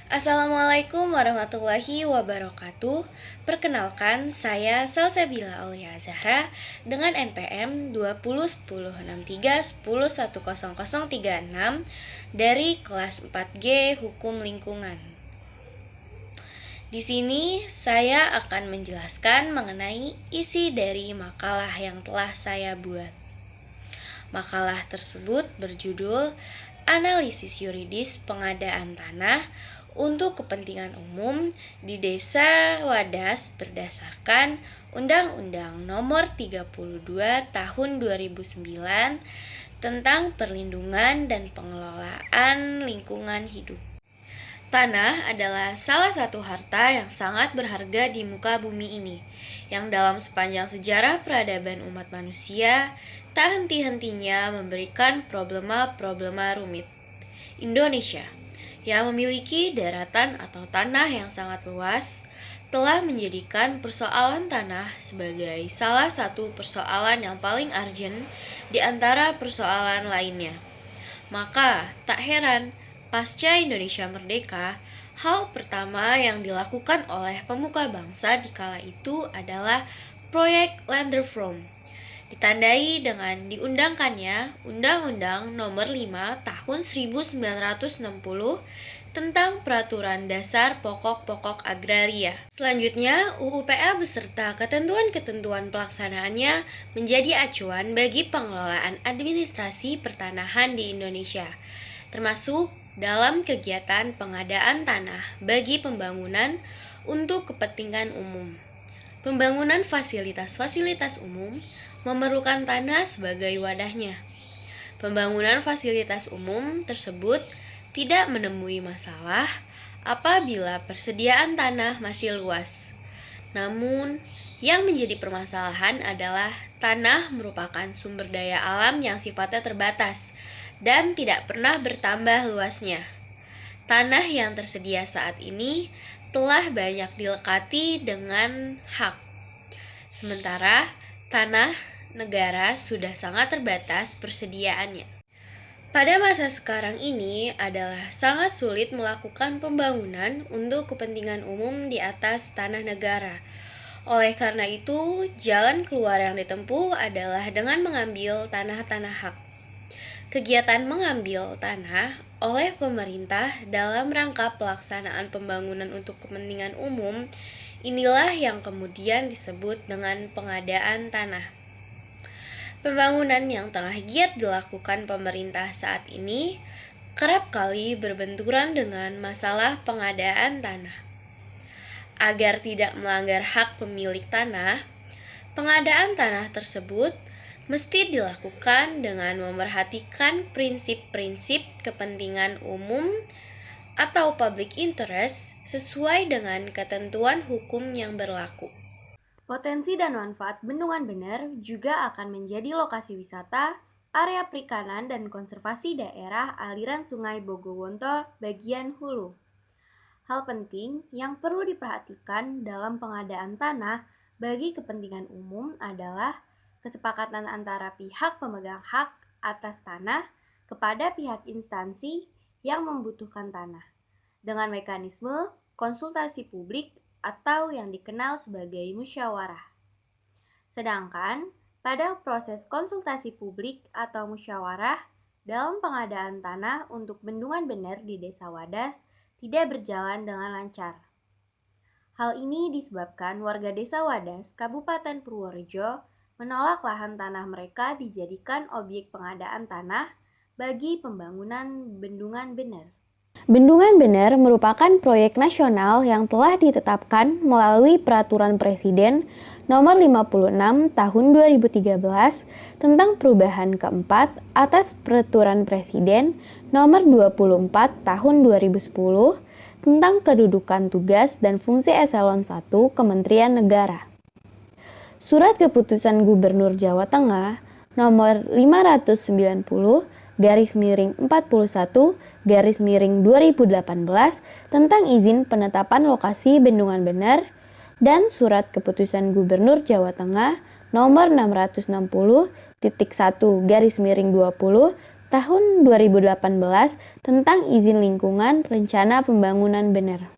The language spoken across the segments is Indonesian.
Assalamualaikum warahmatullahi wabarakatuh. Perkenalkan, saya Salsabila Aulia Zahra dengan NPM 201063101036 dari kelas 4G Hukum Lingkungan. Di sini saya akan menjelaskan mengenai isi dari makalah yang telah saya buat. Makalah tersebut berjudul Analisis Yuridis Pengadaan Tanah untuk Kepentingan Umum di Desa Wadas berdasarkan Undang-Undang Nomor 32 Tahun 2009 tentang Perlindungan dan Pengelolaan Lingkungan Hidup. Tanah adalah salah satu harta yang sangat berharga di muka bumi ini, yang dalam sepanjang sejarah peradaban umat manusia tak henti-hentinya memberikan problema-problema rumit. Indonesia, yang memiliki daratan atau tanah yang sangat luas, telah menjadikan persoalan tanah sebagai salah satu persoalan yang paling urgent di antara persoalan lainnya. Maka, tak heran, pasca Indonesia merdeka, hal pertama yang dilakukan oleh pemuka bangsa di kala itu adalah proyek Land Reform, ditandai dengan diundangkannya Undang-Undang Nomor 5 Tahun 1960 tentang Peraturan Dasar Pokok-Pokok Agraria. Selanjutnya, UU-PA beserta ketentuan-ketentuan pelaksanaannya menjadi acuan bagi pengelolaan administrasi pertanahan di Indonesia, termasuk dalam kegiatan pengadaan tanah bagi pembangunan untuk kepentingan umum. Pembangunan fasilitas-fasilitas umum memerlukan tanah sebagai wadahnya. Pembangunan fasilitas umum tersebut tidak menemui masalah apabila persediaan tanah masih luas. Namun, yang menjadi permasalahan adalah tanah merupakan sumber daya alam yang sifatnya terbatas dan tidak pernah bertambah luasnya. Tanah yang tersedia saat ini telah banyak dilekati dengan hak. Sementara tanah negara sudah sangat terbatas persediaannya. Pada masa sekarang ini adalah sangat sulit melakukan pembangunan untuk kepentingan umum di atas tanah negara. Oleh karena itu, jalan keluar yang ditempuh adalah dengan mengambil tanah-tanah hak. Kegiatan mengambil tanah oleh pemerintah dalam rangka pelaksanaan pembangunan untuk kepentingan umum inilah yang kemudian disebut dengan pengadaan tanah. Pembangunan yang tengah giat dilakukan pemerintah saat ini kerap kali berbenturan dengan masalah pengadaan tanah. Agar tidak melanggar hak pemilik tanah, pengadaan tanah tersebut mesti dilakukan dengan memerhatikan prinsip-prinsip kepentingan umum atau public interest sesuai dengan ketentuan hukum yang berlaku. Potensi dan manfaat Bendungan Bener juga akan menjadi lokasi wisata, area perikanan dan konservasi daerah aliran Sungai Bogowonto bagian hulu. Hal penting yang perlu diperhatikan dalam pengadaan tanah bagi kepentingan umum adalah kesepakatan antara pihak pemegang hak atas tanah kepada pihak instansi yang membutuhkan tanah dengan mekanisme konsultasi publik atau yang dikenal sebagai musyawarah. Sedangkan pada proses konsultasi publik atau musyawarah dalam pengadaan tanah untuk Bendungan Bener di Desa Wadas tidak berjalan dengan lancar. Hal ini disebabkan warga Desa Wadas, Kabupaten Purworejo menolak lahan tanah mereka dijadikan objek pengadaan tanah bagi pembangunan Bendungan Bener. Bendungan Bener merupakan proyek nasional yang telah ditetapkan melalui Peraturan Presiden Nomor 56 Tahun 2013 tentang perubahan keempat atas Peraturan Presiden Nomor 24 Tahun 2010 tentang kedudukan tugas dan fungsi Eselon 1 Kementerian Negara. Surat Keputusan Gubernur Jawa Tengah Nomor 590/41/2018 tentang izin penetapan lokasi Bendungan Bener dan Surat Keputusan Gubernur Jawa Tengah Nomor 660/1/20 tahun 2018 tentang izin lingkungan rencana pembangunan bener.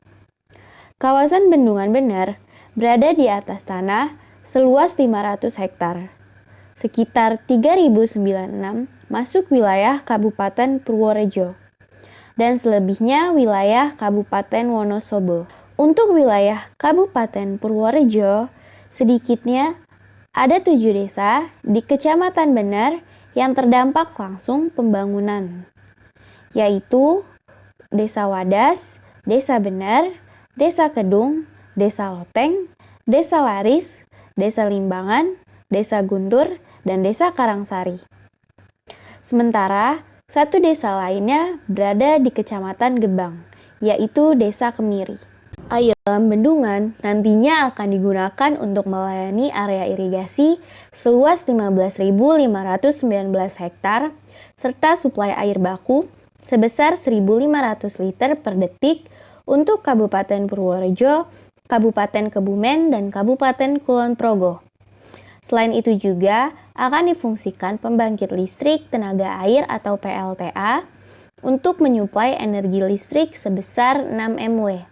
Kawasan Bendungan Bener berada di atas tanah seluas 500 hektar. Sekitar 3096 masuk wilayah Kabupaten Purworejo dan selebihnya wilayah Kabupaten Wonosobo. Untuk wilayah Kabupaten Purworejo, sedikitnya ada 7 desa di Kecamatan Bener yang terdampak langsung pembangunan, yaitu Desa Wadas, Desa Bener, Desa Kedung, Desa Loteng, Desa Laris, Desa Limbangan, Desa Guntur, dan Desa Karangsari. Sementara, satu desa lainnya berada di Kecamatan Gebang, yaitu Desa Kemiri. Air dalam bendungan nantinya akan digunakan untuk melayani area irigasi seluas 15.519 hektar serta suplai air baku sebesar 1.500 liter per detik untuk Kabupaten Purworejo, Kabupaten Kebumen, dan Kabupaten Kulon Progo. Selain itu juga akan difungsikan pembangkit listrik tenaga air atau PLTA untuk menyuplai energi listrik sebesar 6 MW.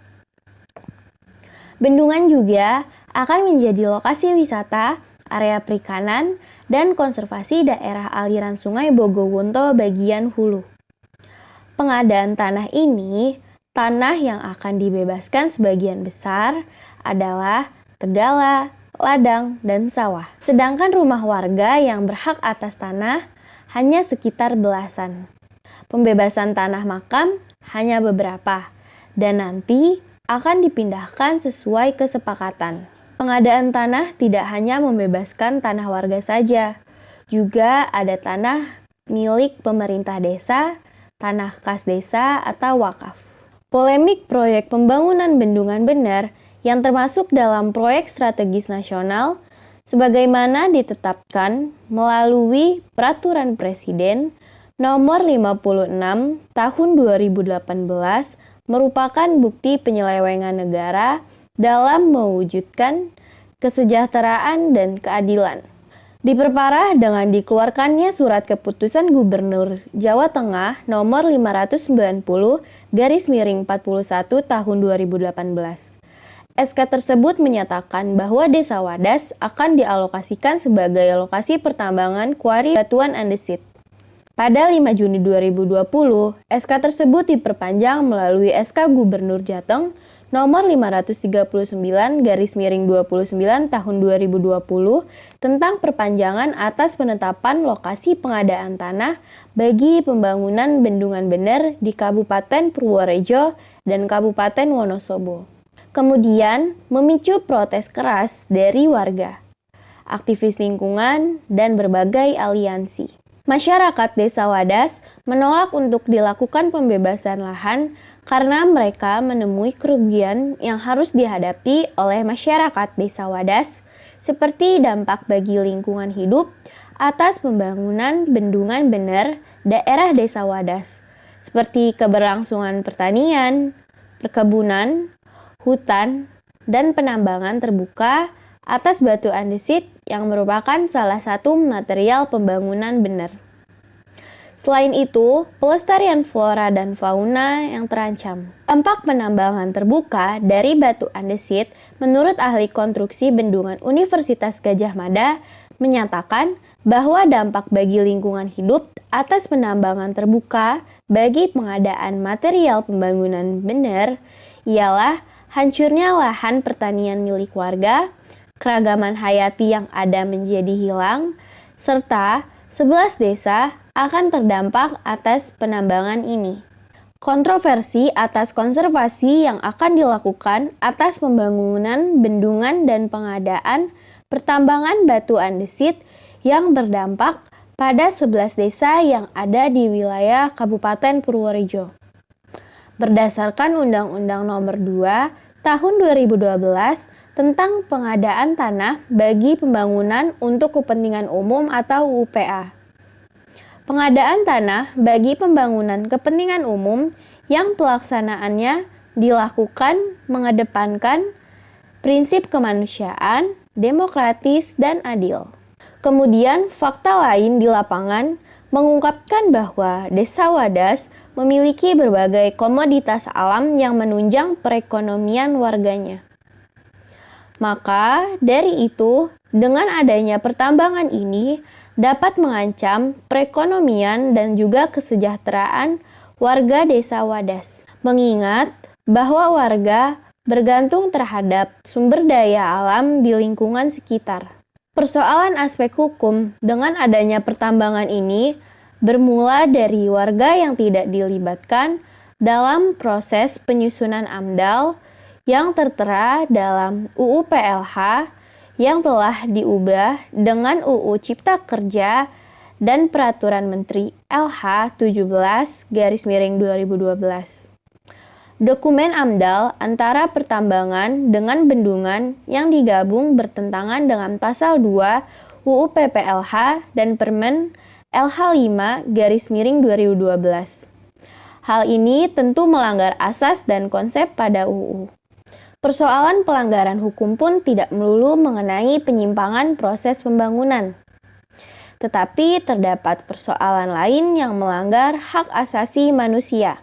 Bendungan juga akan menjadi lokasi wisata, area perikanan, dan konservasi daerah aliran Sungai Bogowonto bagian hulu. Pengadaan tanah ini, tanah yang akan dibebaskan sebagian besar adalah tegala, ladang, dan sawah. Sedangkan rumah warga yang berhak atas tanah hanya sekitar belasan. Pembebasan tanah makam hanya beberapa, dan nanti akan dipindahkan sesuai kesepakatan. Pengadaan tanah tidak hanya membebaskan tanah warga saja, juga ada tanah milik pemerintah desa, tanah kas desa, atau wakaf. Polemik proyek pembangunan Bendungan Bener yang termasuk dalam proyek strategis nasional sebagaimana ditetapkan melalui Peraturan Presiden Nomor 56 Tahun 2018 merupakan bukti penyelewengan negara dalam mewujudkan kesejahteraan dan keadilan. Diperparah dengan dikeluarkannya Surat Keputusan Gubernur Jawa Tengah Nomor 590/41 Tahun 2018. SK tersebut menyatakan bahwa Desa Wadas akan dialokasikan sebagai lokasi pertambangan kuari batuan andesit. Pada 5 Juni 2020, SK tersebut diperpanjang melalui SK Gubernur Jateng Nomor 539/29 Tahun 2020 tentang perpanjangan atas penetapan lokasi pengadaan tanah bagi pembangunan Bendungan Bener di Kabupaten Purworejo dan Kabupaten Wonosobo. Kemudian memicu protes keras dari warga, aktivis lingkungan, dan berbagai aliansi. Masyarakat Desa Wadas menolak untuk dilakukan pembebasan lahan karena mereka menemui kerugian yang harus dihadapi oleh masyarakat Desa Wadas seperti dampak bagi lingkungan hidup atas pembangunan Bendungan Bener daerah Desa Wadas, seperti keberlangsungan pertanian, perkebunan, hutan, dan penambangan terbuka atas batu andesit yang merupakan salah satu material pembangunan bener. Selain itu, pelestarian flora dan fauna yang terancam. Dampak penambangan terbuka dari batu andesit menurut ahli konstruksi bendungan Universitas Gadjah Mada menyatakan bahwa dampak bagi lingkungan hidup atas penambangan terbuka bagi pengadaan material pembangunan bener ialah hancurnya lahan pertanian milik warga, keragaman hayati yang ada menjadi hilang, serta 11 desa akan terdampak atas penambangan ini. Kontroversi atas konservasi yang akan dilakukan atas pembangunan bendungan dan pengadaan pertambangan batu andesit yang berdampak pada 11 desa yang ada di wilayah Kabupaten Purworejo. Berdasarkan Undang-Undang Nomor 2 Tahun 2012 tentang pengadaan tanah bagi pembangunan untuk kepentingan umum atau UPA. Pengadaan tanah bagi pembangunan kepentingan umum yang pelaksanaannya dilakukan mengedepankan prinsip kemanusiaan, demokratis, dan adil. Kemudian fakta lain di lapangan, mengungkapkan bahwa Desa Wadas memiliki berbagai komoditas alam yang menunjang perekonomian warganya. Maka dari itu, dengan adanya pertambangan ini dapat mengancam perekonomian dan juga kesejahteraan warga Desa Wadas. Mengingat bahwa warga bergantung terhadap sumber daya alam di lingkungan sekitar. Persoalan aspek hukum dengan adanya pertambangan ini bermula dari warga yang tidak dilibatkan dalam proses penyusunan AMDAL yang tertera dalam UU PLH yang telah diubah dengan UU Cipta Kerja dan Peraturan Menteri LH 17/2012. Dokumen AMDAL antara pertambangan dengan bendungan yang digabung bertentangan dengan Pasal 2 UU PPLH dan Permen LH 5/2012. Hal ini tentu melanggar asas dan konsep pada UU. Persoalan pelanggaran hukum pun tidak melulu mengenai penyimpangan proses pembangunan. Tetapi terdapat persoalan lain yang melanggar hak asasi manusia.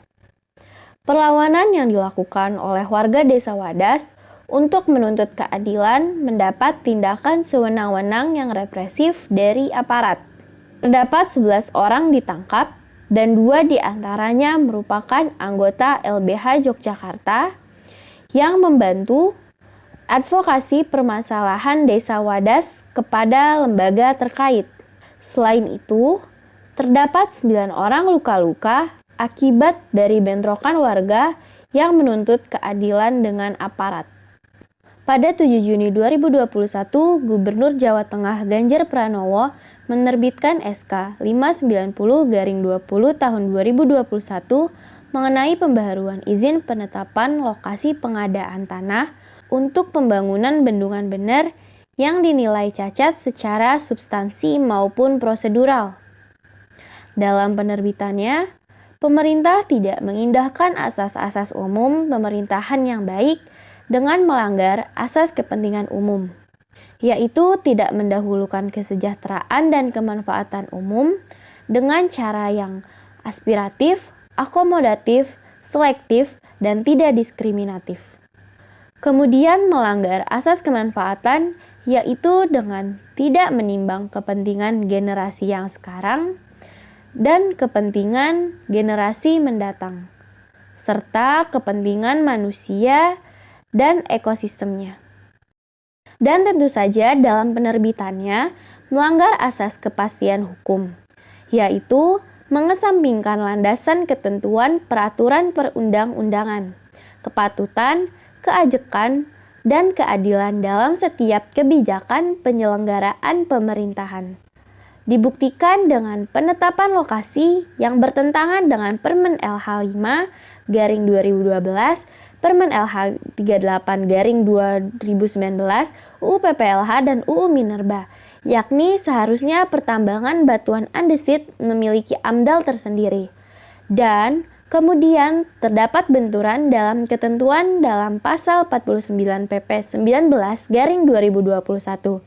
Perlawanan yang dilakukan oleh warga Desa Wadas untuk menuntut keadilan mendapat tindakan sewenang-wenang yang represif dari aparat. Terdapat 11 orang ditangkap dan 2 diantaranya merupakan anggota LBH Yogyakarta yang membantu advokasi permasalahan Desa Wadas kepada lembaga terkait. Selain itu, terdapat 9 orang luka-luka akibat dari bentrokan warga yang menuntut keadilan dengan aparat. Pada 7 Juni 2021, Gubernur Jawa Tengah Ganjar Pranowo menerbitkan SK 590/20 tahun 2021 mengenai pembaharuan izin penetapan lokasi pengadaan tanah untuk pembangunan bendungan bener yang dinilai cacat secara substansi maupun prosedural. Dalam penerbitannya, pemerintah tidak mengindahkan asas-asas umum pemerintahan yang baik dengan melanggar asas kepentingan umum, yaitu tidak mendahulukan kesejahteraan dan kemanfaatan umum dengan cara yang aspiratif, akomodatif, selektif, dan tidak diskriminatif. Kemudian melanggar asas kemanfaatan, yaitu dengan tidak menimbang kepentingan generasi yang sekarang dan kepentingan generasi mendatang, serta kepentingan manusia dan ekosistemnya. Dan tentu saja dalam penerbitannya melanggar asas kepastian hukum, yaitu mengesampingkan landasan ketentuan peraturan perundang-undangan, kepatutan, keajekan, dan keadilan dalam setiap kebijakan penyelenggaraan pemerintahan. Dibuktikan dengan penetapan lokasi yang bertentangan dengan Permen LH 5/2012, Permen LH 38/2019, UU PPLH, dan UU Minerba, yakni seharusnya pertambangan batuan andesit memiliki AMDAL tersendiri. Dan kemudian terdapat benturan dalam ketentuan dalam Pasal 49 PP 19/2021,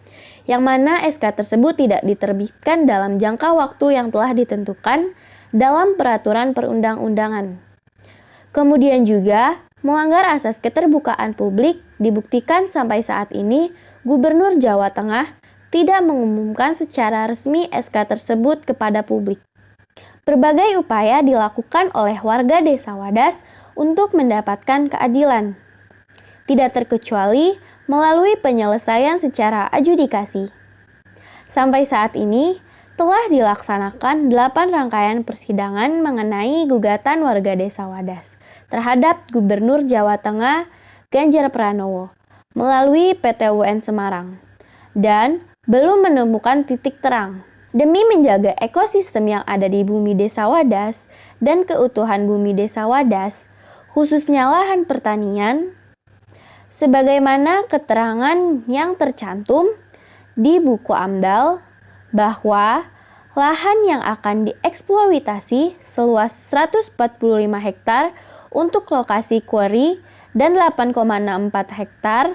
yang mana SK tersebut tidak diterbitkan dalam jangka waktu yang telah ditentukan dalam peraturan perundang-undangan. Kemudian juga melanggar asas keterbukaan publik dibuktikan sampai saat ini Gubernur Jawa Tengah tidak mengumumkan secara resmi SK tersebut kepada publik. Berbagai upaya dilakukan oleh warga Desa Wadas untuk mendapatkan keadilan, tidak terkecuali melalui penyelesaian secara adjudikasi. Sampai saat ini, telah dilaksanakan 8 rangkaian persidangan mengenai gugatan warga Desa Wadas terhadap Gubernur Jawa Tengah Ganjar Pranowo melalui PT UN Semarang, dan belum menemukan titik terang. Demi menjaga ekosistem yang ada di bumi Desa Wadas dan keutuhan bumi Desa Wadas, khususnya lahan pertanian, sebagaimana keterangan yang tercantum di buku AMDAL bahwa lahan yang akan dieksploitasi seluas 145 hektar untuk lokasi quarry dan 8,64 hektar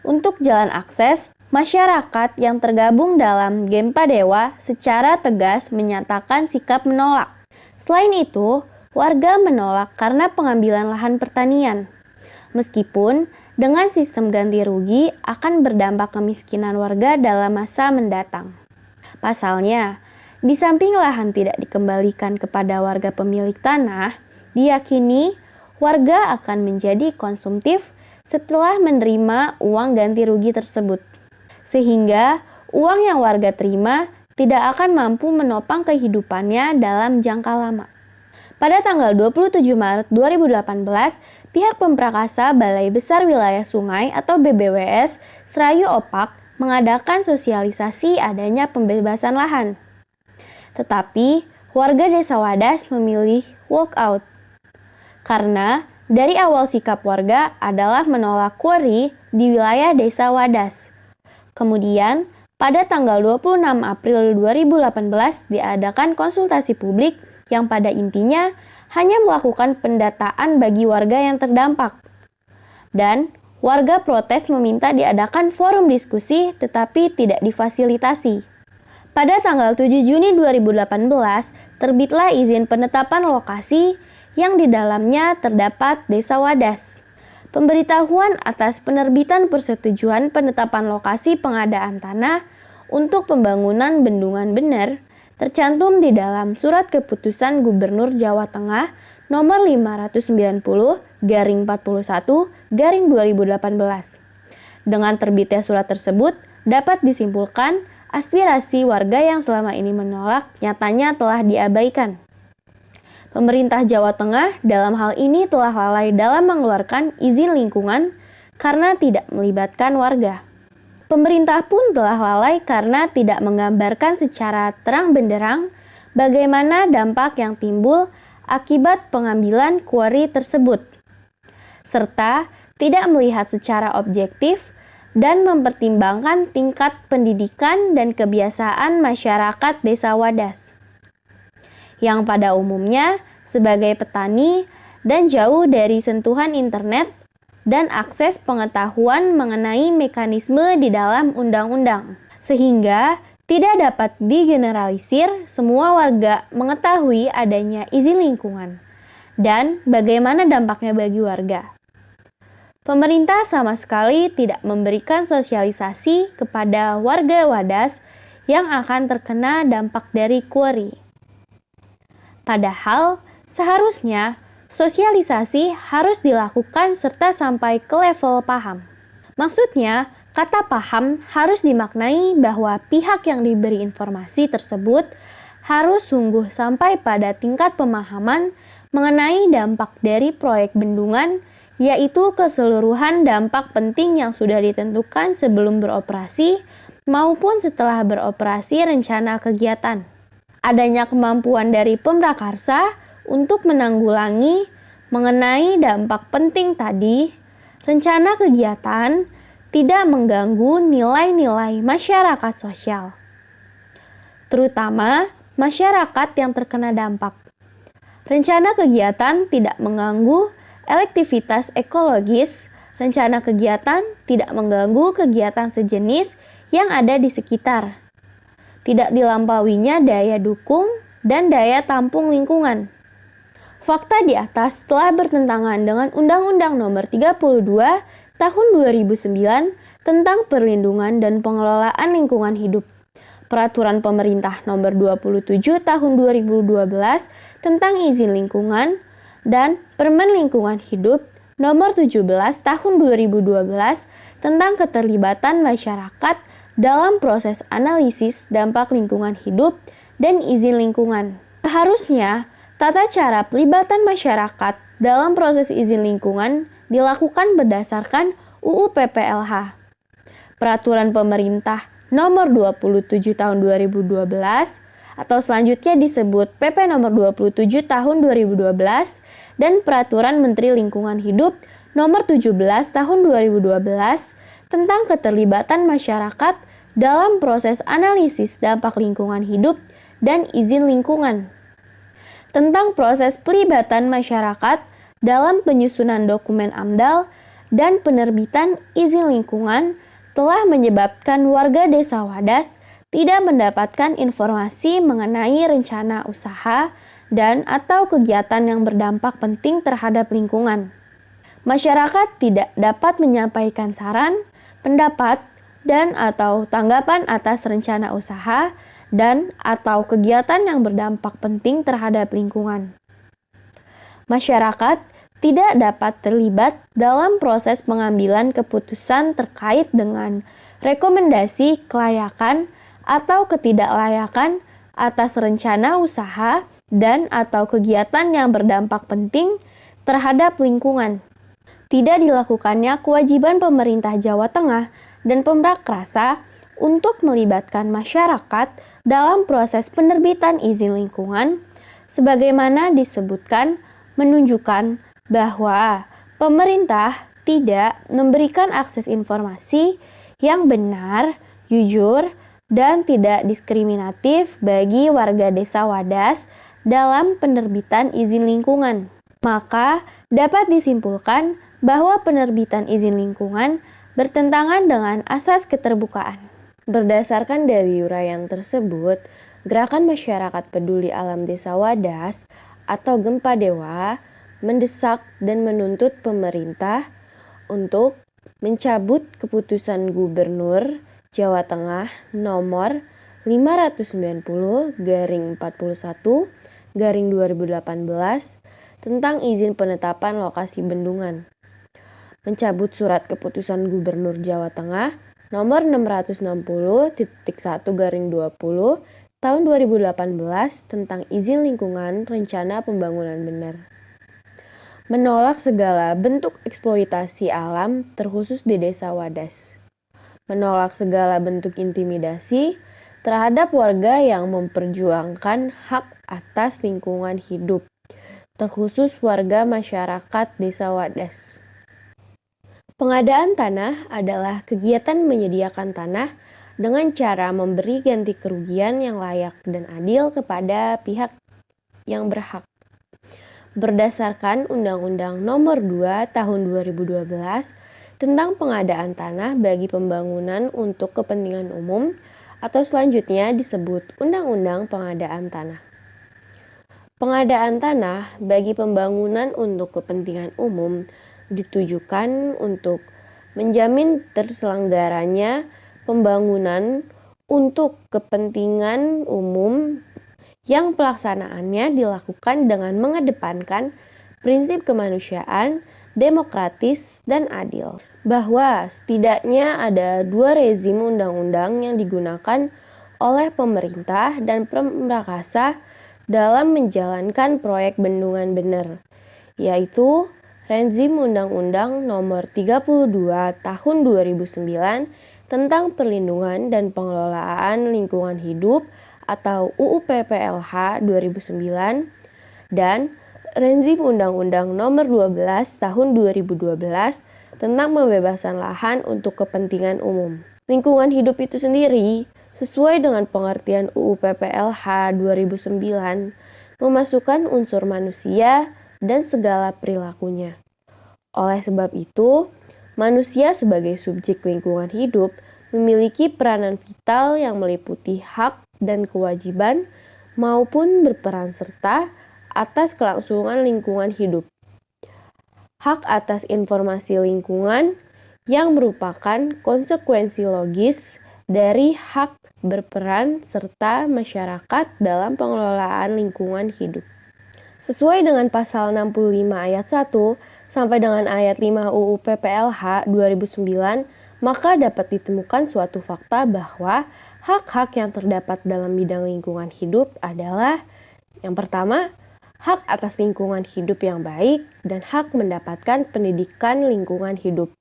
untuk jalan akses masyarakat yang tergabung dalam Gempa Dewa secara tegas menyatakan sikap menolak. Selain itu, warga menolak karena pengambilan lahan pertanian. Meskipun dengan sistem ganti rugi akan berdampak kemiskinan warga dalam masa mendatang. Pasalnya, di samping lahan tidak dikembalikan kepada warga pemilik tanah, diyakini warga akan menjadi konsumtif setelah menerima uang ganti rugi tersebut. Sehingga uang yang warga terima tidak akan mampu menopang kehidupannya dalam jangka lama. Pada tanggal 27 Maret 2018, pihak Pemprakarsa Balai Besar Wilayah Sungai atau BBWS Serayu Opak mengadakan sosialisasi adanya pembebasan lahan. Tetapi, warga Desa Wadas memilih walkout. Karena dari awal sikap warga adalah menolak kuari di wilayah Desa Wadas. Kemudian, pada tanggal 26 April 2018 diadakan konsultasi publik yang pada intinya hanya melakukan pendataan bagi warga yang terdampak. Dan warga protes meminta diadakan forum diskusi tetapi tidak difasilitasi. Pada tanggal 7 Juni 2018, terbitlah izin penetapan lokasi yang di dalamnya terdapat Desa Wadas. Pemberitahuan atas penerbitan persetujuan penetapan lokasi pengadaan tanah untuk pembangunan bendungan bener tercantum di dalam Surat Keputusan Gubernur Jawa Tengah nomor 590/41/2018. Dengan terbitnya surat tersebut, dapat disimpulkan aspirasi warga yang selama ini menolak nyatanya telah diabaikan. Pemerintah Jawa Tengah dalam hal ini telah lalai dalam mengeluarkan izin lingkungan karena tidak melibatkan warga. Pemerintah pun telah lalai karena tidak menggambarkan secara terang benderang bagaimana dampak yang timbul akibat pengambilan kuari tersebut, serta tidak melihat secara objektif dan mempertimbangkan tingkat pendidikan dan kebiasaan masyarakat Desa Wadas, yang pada umumnya sebagai petani dan jauh dari sentuhan internet dan akses pengetahuan mengenai mekanisme di dalam undang-undang, sehingga tidak dapat digeneralisir semua warga mengetahui adanya izin lingkungan dan bagaimana dampaknya bagi warga. Pemerintah sama sekali tidak memberikan sosialisasi kepada warga Wadas yang akan terkena dampak dari kuari. Padahal seharusnya sosialisasi harus dilakukan serta sampai ke level paham. Maksudnya, kata paham harus dimaknai bahwa pihak yang diberi informasi tersebut harus sungguh sampai pada tingkat pemahaman mengenai dampak dari proyek bendungan, yaitu keseluruhan dampak penting yang sudah ditentukan sebelum beroperasi maupun setelah beroperasi rencana kegiatan. Adanya kemampuan dari Pemprakarsa untuk menanggulangi mengenai dampak penting tadi, rencana kegiatan tidak mengganggu nilai-nilai masyarakat sosial, terutama masyarakat yang terkena dampak. Rencana kegiatan tidak mengganggu elektivitas ekologis, rencana kegiatan tidak mengganggu kegiatan sejenis yang ada di sekitar. Tidak dilampauinya daya dukung dan daya tampung lingkungan. Fakta di atas telah bertentangan dengan Undang-Undang Nomor 32 Tahun 2009 tentang Perlindungan dan Pengelolaan Lingkungan Hidup, Peraturan Pemerintah Nomor 27 Tahun 2012 tentang Izin Lingkungan, dan Permen Lingkungan Hidup Nomor 17 Tahun 2012 tentang Keterlibatan Masyarakat dalam proses analisis dampak lingkungan hidup dan izin lingkungan. Seharusnya tata cara pelibatan masyarakat dalam proses izin lingkungan dilakukan berdasarkan UU PPLH, Peraturan Pemerintah Nomor 27 Tahun 2012 atau selanjutnya disebut PP Nomor 27 Tahun 2012 dan Peraturan Menteri Lingkungan Hidup Nomor 17 Tahun 2012 tentang keterlibatan masyarakat dalam proses analisis dampak lingkungan hidup dan izin lingkungan. Tentang proses pelibatan masyarakat dalam penyusunan dokumen AMDAL dan penerbitan izin lingkungan telah menyebabkan warga Desa Wadas tidak mendapatkan informasi mengenai rencana usaha dan atau kegiatan yang berdampak penting terhadap lingkungan. Masyarakat tidak dapat menyampaikan saran, pendapat, dan atau tanggapan atas rencana usaha dan atau kegiatan yang berdampak penting terhadap lingkungan. Masyarakat tidak dapat terlibat dalam proses pengambilan keputusan terkait dengan rekomendasi kelayakan atau ketidaklayakan atas rencana usaha dan atau kegiatan yang berdampak penting terhadap lingkungan. Tidak dilakukannya kewajiban pemerintah Jawa Tengah dan Pemrakrasa untuk melibatkan masyarakat dalam proses penerbitan izin lingkungan, sebagaimana disebutkan menunjukkan bahwa pemerintah tidak memberikan akses informasi yang benar, jujur, dan tidak diskriminatif bagi warga Desa Wadas dalam penerbitan izin lingkungan. Maka dapat disimpulkan bahwa penerbitan izin lingkungan bertentangan dengan asas keterbukaan. Berdasarkan dari uraian tersebut, Gerakan Masyarakat Peduli Alam Desa Wadas atau Gempa Dewa mendesak dan menuntut pemerintah untuk mencabut keputusan Gubernur Jawa Tengah nomor 591/41/2018 tentang izin penetapan lokasi bendungan. Mencabut surat keputusan Gubernur Jawa Tengah nomor 660.1/20 tahun 2018 tentang izin lingkungan rencana pembangunan benar. Menolak segala bentuk eksploitasi alam terkhusus di Desa Wadas. Menolak segala bentuk intimidasi terhadap warga yang memperjuangkan hak atas lingkungan hidup, terkhusus warga masyarakat Desa Wadas. Pengadaan tanah adalah kegiatan menyediakan tanah dengan cara memberi ganti kerugian yang layak dan adil kepada pihak yang berhak. Berdasarkan Undang-Undang Nomor 2 Tahun 2012 tentang pengadaan tanah bagi pembangunan untuk kepentingan umum atau selanjutnya disebut Undang-Undang Pengadaan Tanah. Pengadaan tanah bagi pembangunan untuk kepentingan umum ditujukan untuk menjamin terselenggaranya pembangunan untuk kepentingan umum yang pelaksanaannya dilakukan dengan mengedepankan prinsip kemanusiaan, demokratis, dan adil. Bahwa setidaknya ada 2 rezim undang-undang yang digunakan oleh pemerintah dan Pemrakrasa dalam menjalankan proyek bendungan bener, yaitu rezim Undang-Undang Nomor 32 Tahun 2009 tentang Perlindungan dan Pengelolaan Lingkungan Hidup atau UU PPLH 2009 dan rezim Undang-Undang Nomor 12 Tahun 2012 tentang pembebasan lahan untuk kepentingan umum. Lingkungan hidup itu sendiri sesuai dengan pengertian UU PPLH 2009 memasukkan unsur manusia dan segala perilakunya. Oleh sebab itu, manusia sebagai subjek lingkungan hidup memiliki peranan vital yang meliputi hak dan kewajiban maupun berperan serta atas kelangsungan lingkungan hidup. Hak atas informasi lingkungan yang merupakan konsekuensi logis dari hak berperan serta masyarakat dalam pengelolaan lingkungan hidup. Sesuai dengan pasal 65 ayat 1 sampai dengan ayat 5 UU PPLH 2009, maka dapat ditemukan suatu fakta bahwa hak-hak yang terdapat dalam bidang lingkungan hidup adalah yang pertama, hak atas lingkungan hidup yang baik dan hak mendapatkan pendidikan lingkungan hidup.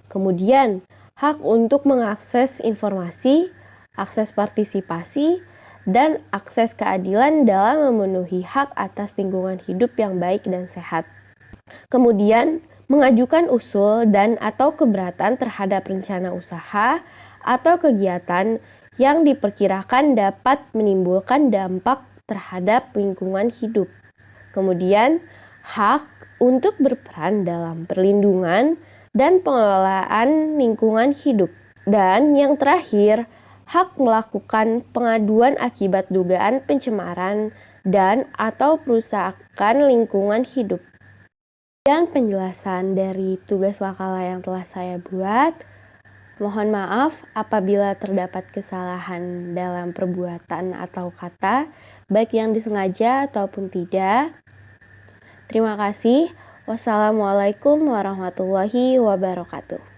Kemudian, hak untuk mengakses informasi, akses partisipasi, dan akses keadilan dalam memenuhi hak atas lingkungan hidup yang baik dan sehat. Kemudian, mengajukan usul dan atau keberatan terhadap rencana usaha atau kegiatan yang diperkirakan dapat menimbulkan dampak terhadap lingkungan hidup. Kemudian, hak untuk berperan dalam perlindungan dan pengelolaan lingkungan hidup. Dan yang terakhir, hak melakukan pengaduan akibat dugaan pencemaran dan atau perusakan lingkungan hidup. Sekian penjelasan dari tugas makalah yang telah saya buat. Mohon maaf apabila terdapat kesalahan dalam perbuatan atau kata, baik yang disengaja ataupun tidak. Terima kasih. Wassalamualaikum warahmatullahi wabarakatuh.